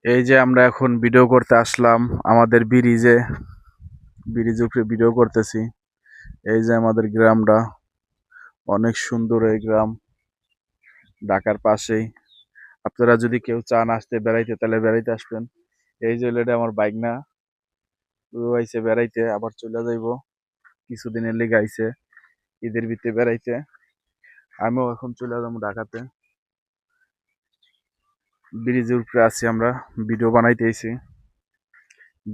এই যে আমরা এখন ভিডিও করতে আসলাম আমাদের ব্রিজের উপরে ভিডিও করতেছি। এই যে আমাদের গ্রামটা অনেক সুন্দর, এই গ্রাম ঢাকার পাশেই। আপনারা যদি কেউ চান আসতে বেড়াইতে তাহলে বেড়াইতে আসবেন। এই যে এটা আমার বাইক না, ও আইছে বেড়াইতে আবার চলে যাইবো, কিছুদিনের লেগে আইছে ঈদের ভিতরে বেড়াইতে। আমিও এখন চলে যাবো ঢাকাতে। ব্রিজের উপরে আছি আমরা, ভিডিও বানাইতে আইছি।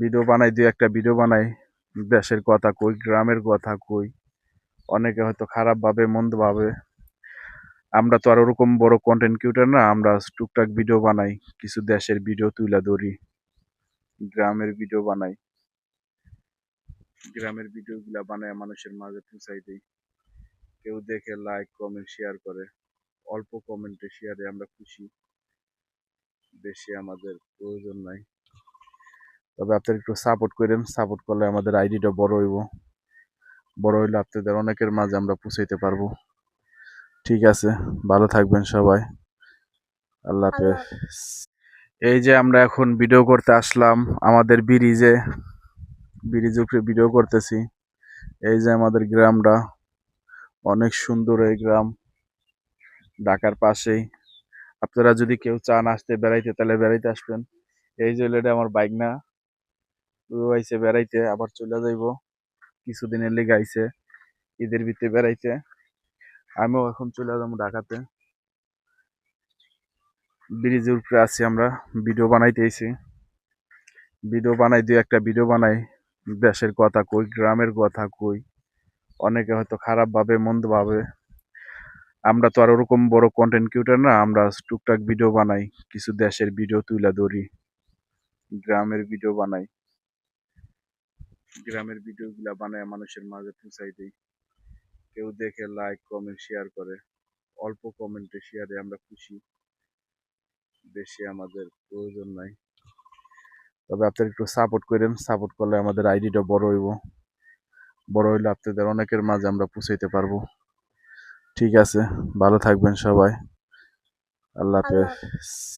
ভিডিও বানাই, দুই একটা ভিডিও বানাই, দেশের কথা কই, গ্রামের কথা কই। অনেকে হয়তো খারাপ ভাবে, মন্দ ভাবে। আমরা তো আর ওরকম বড় কন্টেন্ট ক্রিয়েটর না, আমরা টুকটাক ভিডিও বানাই, কিছু দেশের ভিডিও তুলে ধরি, গ্রামের ভিডিও বানাই। গ্রামের ভিডিও গুলা বানায় মানুষের মাঝে পৌঁছাই দিই। কেউ দেখে লাইক কমেন্ট শেয়ার করে, অল্প কমেন্টে শেয়ারে আমরা খুশি, বেশি আমাদের প্রয়োজন নাই। তবে আপনারা একটু সাপোর্ট করেন, সাপোর্ট করলে আমাদের আইডিটা বড় হইব, বড় হইলে আপনাদের অনেকের মাঝে আমরা পৌঁছাইতে পারবো। ঠিক আছে, ভালো থাকবেন সবাই, আল্লাহ হাফেজ। এই যে আমরা এখন ভিডিও করতে আসলাম আমাদের ব্রিজের উপরে ভিডিও করতেছি। এই যে আমাদের গ্রামটা অনেক সুন্দর, এই গ্রাম ঢাকার পাশেই। আপনারা যদি কেউ চান আসতে বেড়াইতে তাহলে বেড়াইতে আসবেন। এই যে এটা আমার বাইক না, ও আইছে বেড়াইতে আবার চলে যাইবো, কিছুদিনের লেগে আইছে ঈদের ভিতরে বেড়াইতে। আমিও এখন চলে যাবো ঢাকাতে। ব্রিজের উপরে আছি আমরা, ভিডিও বানাইতে আইছি। ভিডিও বানাই, দুই একটা ভিডিও বানাই, দেশের কথা কই, গ্রামের কথা কই। অনেকে হয়তো খারাপ ভাবে, মন্দ ভাবে। আমরা তো আর ওরকম বড় কন্টেন্ট ক্রিয়েটর না, আমরা টুকটাক ভিডিও বানাই, কিছু দেশের ভিডিও তুলে ধরি, গ্রামের ভিডিও বানাই। গ্রামের ভিডিও গুলা বানায় মানুষের মাঝে পৌঁছাই দিই। কেউ দেখে লাইক কমেন্ট শেয়ার করে, অল্প কমেন্টে শেয়ারে আমরা খুশি, বেশি আমাদের প্রয়োজন নাই। তবে আপনারা একটু সাপোর্ট করেন, সাপোর্ট করলে আমাদের আইডিটা বড় হইব, বড় হইলে আপনাদের অনেকের মাঝে আমরা পৌঁছাইতে পারবো। ঠিক আছে, ভালো থাকবেন সবাই, আল্লাহ হাফেজ।